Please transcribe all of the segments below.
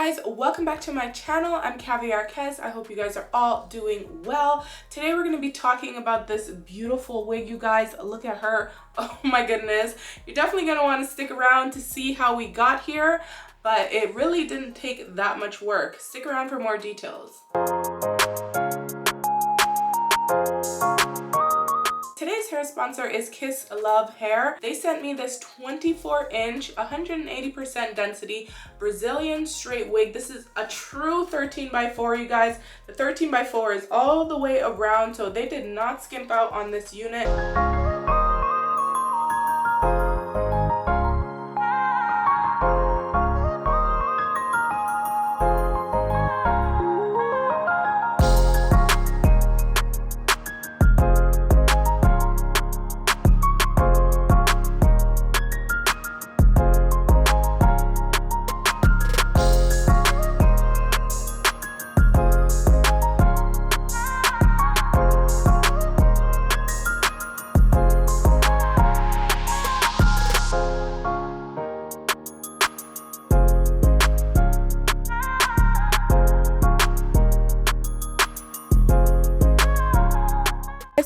guys, welcome back to my channel. I'm Kaviar Kez. I hope you guys are all doing well. Today we're going to be talking about this beautiful wig, you guys. Look at her. Oh my goodness. You're definitely going to want to stick around to see how we got here, but it really didn't take that much work. Stick around for more details. Today's hair sponsor is Kisslove Hair. They sent me this 24-inch, 180% density Brazilian straight wig. This is a true 13x4, you guys. The 13x4 is all the way around, so they did not skimp out on this unit.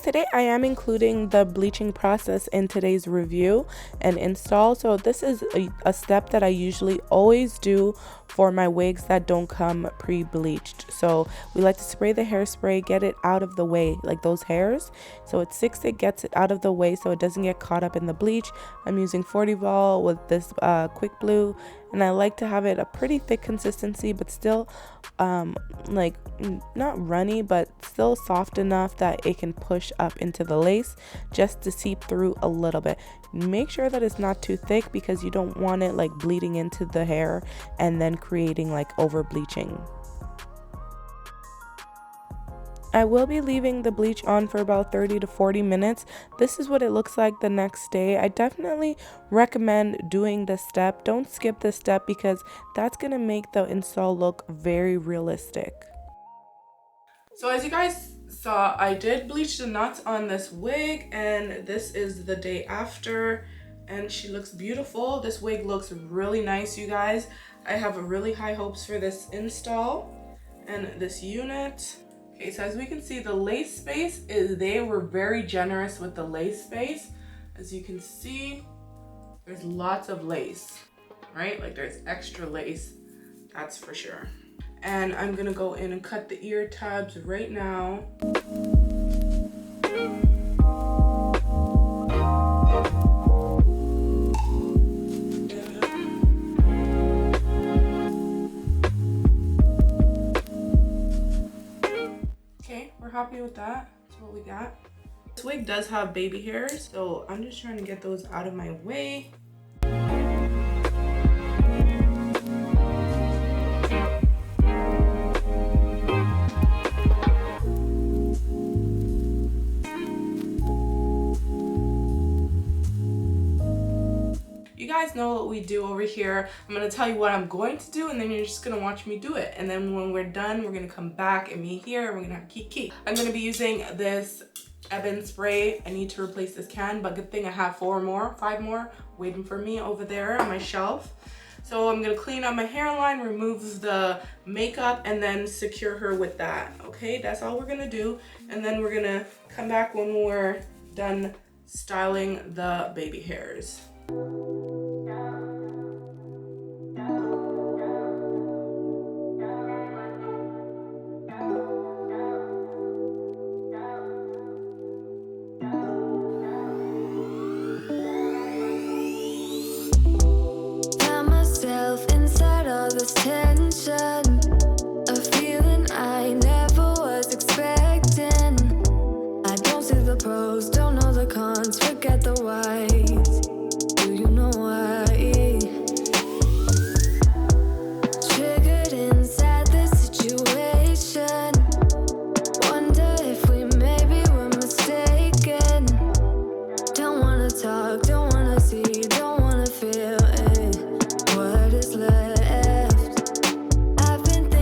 Today I am including the bleaching process in today's review and install. So this is a step that I usually always do for my wigs that don't come pre-bleached. So we like to spray the hairspray, get it out of the way, like those hairs. So it gets it out of the way so it doesn't get caught up in the bleach. I'm using 40 vol with this quick blue, and I like to have it a pretty thick consistency, but still like not runny, but still soft enough that it can push up into the lace just to seep through a little bit. Make sure that it's not too thick because you don't want it like bleeding into the hair and then creating like over bleaching. I will be leaving the bleach on for about 30 to 40 minutes. This is what it looks like the next day. I definitely recommend doing this step. Don't skip this step because that's going to make the install look very realistic. So as you guys saw, I did bleach the knots on this wig, and this is the day after, and she looks beautiful. This wig looks really nice, you guys. I have really high hopes for this install and this unit. Okay, so as we can see, the lace space they were very generous with the lace space. As you can see, there's lots of lace, right? Like there's extra lace, that's for sure. And I'm gonna go in and cut the ear tabs right now. Happy with that. That's what we got. This wig does have baby hairs, so I'm just trying to get those out of my way. You guys know what we do over here. I'm going to tell you what I'm going to do, and then you're just going to watch me do it. And then when we're done, we're going to come back and meet here, and we're going to have kiki. I'm going to be using this Ebon spray. I need to replace this can, but good thing I have 5 more waiting for me over there on my shelf. So I'm going to clean up my hairline, remove the makeup, and then secure her with that. Okay, that's all we're going to do. And then we're going to come back when we're done styling the baby hairs. This tension, a feeling I never was expecting. I don't see the pros, don't know the cons, forget the whys. Do you know why? Triggered inside this situation. Wonder if we maybe were mistaken. Don't wanna talk, don't wanna see, don't wanna feel it. What is left? I've been thinking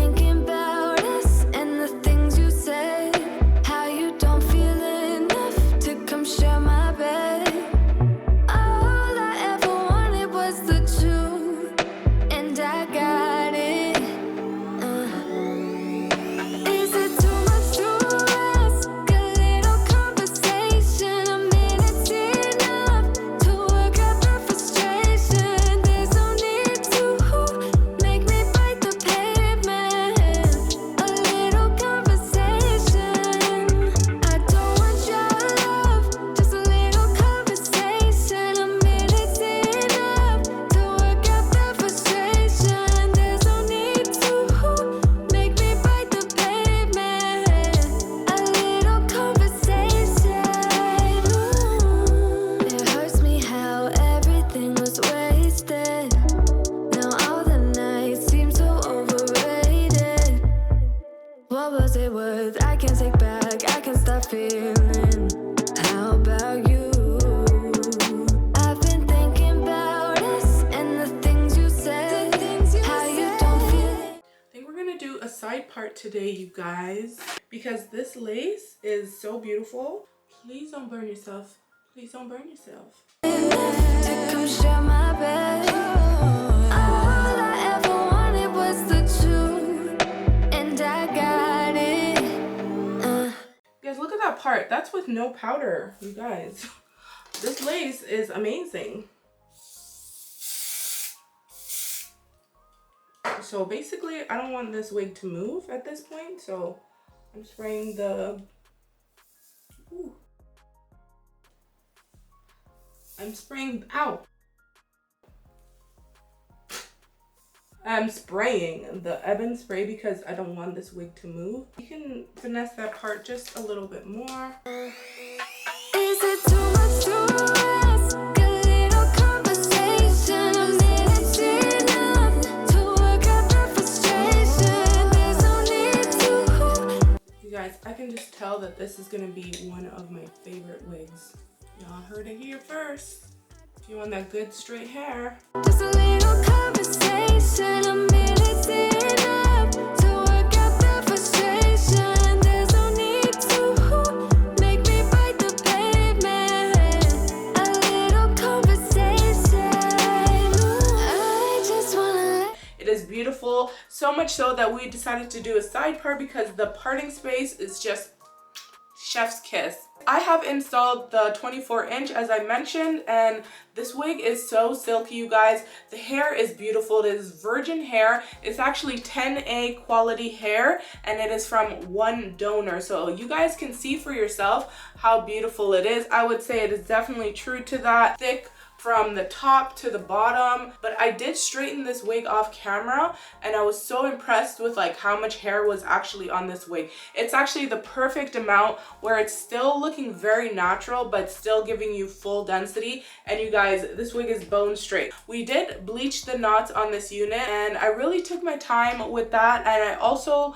side part today, you guys, because this lace is so beautiful. Please don't burn yourself. Please don't burn yourself. Come share my bed. All I ever wanted was the truth, and I got it. You guys, look at that part. That's with no powder, you guys. This lace is amazing. So basically, I don't want this wig to move at this point, so I'm spraying the... Ooh. I'm spraying... Ow! I'm spraying the Ebin spray because I don't want this wig to move. You can finesse that part just a little bit more. Is it too much to ask? A little conversation, a minute's enough to work out the frustration. There's no need to. You guys, I can just tell that this is gonna be one of my favorite wigs. Y'all heard it here first. If you want that good straight hair. Just a little conversation, a minute's enough to work out the frustration. There's no need to make me bite the pavement. A little conversation. I just wanna. It is beautiful, so much so that we decided to do a side part because the parting space is just chef's kiss. I have installed the 24-inch as I mentioned, and this wig is so silky, you guys. The hair is beautiful. It is virgin hair. It's actually 10A quality hair, and it is from one donor. So you guys can see for yourself how beautiful it is. I would say it is definitely true to that. Thick from the top to the bottom, but I did straighten this wig off camera and I was so impressed with like how much hair was actually on this wig. It's actually the perfect amount where it's still looking very natural but still giving you full density. And you guys, this wig is bone straight. We did bleach the knots on this unit and I really took my time with that, and I also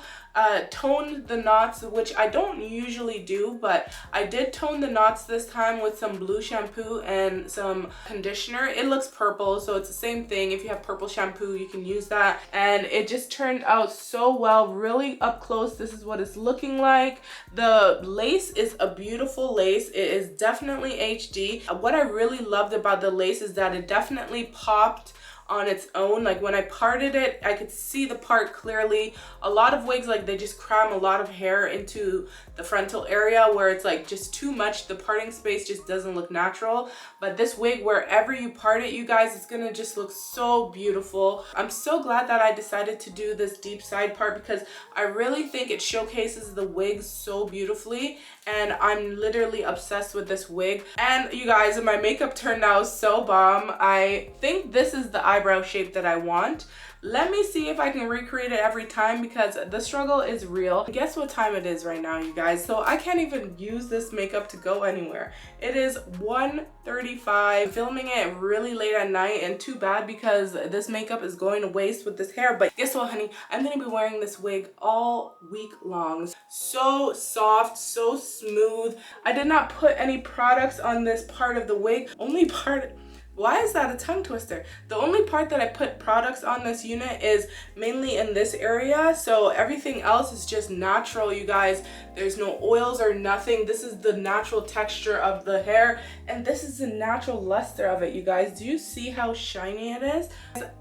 toned the knots, which I don't usually do, but I did tone the knots this time with some blue shampoo and some conditioner. It looks purple, so it's the same thing. If you have purple shampoo, you can use that, and it just turned out so well. Really up close, this is what it's looking like. The lace is a beautiful lace. It is definitely HD. What I really loved about the lace is that it definitely popped on its own. Like when I parted it, I could see the part clearly. A lot of wigs, like they just cram a lot of hair into the frontal area where it's like just too much. The parting space just doesn't look natural. But this wig, wherever you part it, you guys, it's gonna just look so beautiful. I'm so glad that I decided to do this deep side part because I really think it showcases the wig so beautifully, and I'm literally obsessed with this wig. And you guys, my makeup turned out so bomb. I think this is the eyebrow shape that I want. Let me see if I can recreate it every time because the struggle is real. Guess what time it is right now, you guys? So I can't even use this makeup to go anywhere. It is 1:35. Filming it really late at night, and too bad because this makeup is going to waste with this hair. But guess what, honey? I'm gonna be wearing this wig all week long. So soft, so smooth. I did not put any products on this part of the wig. Only part... Why is that a tongue twister? The only part that I put products on this unit is mainly in this area. So everything else is just natural, you guys. There's no oils or nothing. This is the natural texture of the hair. And this is the natural luster of it, you guys. Do you see how shiny it is?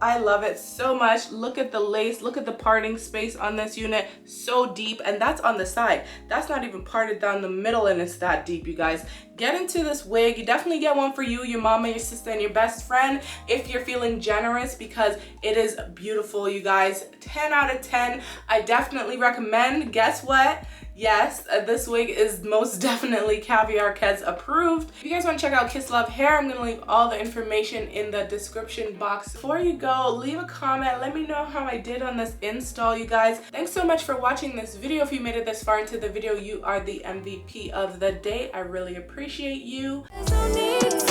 I love it so much. Look at the lace. Look at the parting space on this unit. So deep. And that's on the side. That's not even parted down the middle, and it's that deep, you guys. Get into this wig. You definitely get one for you, your mama, your sister, and your best friend if you're feeling generous because it is beautiful, you guys. 10 out of 10. I definitely recommend. Guess what? Yes, this wig is most definitely Kaviar Kez approved. If you guys want to check out Kisslove Hair, I'm going to leave all the information in the description box. Before you go, leave a comment. Let me know how I did on this install, you guys. Thanks so much for watching this video. If you made it this far into the video, you are the MVP of the day. I really appreciate you. There's no need to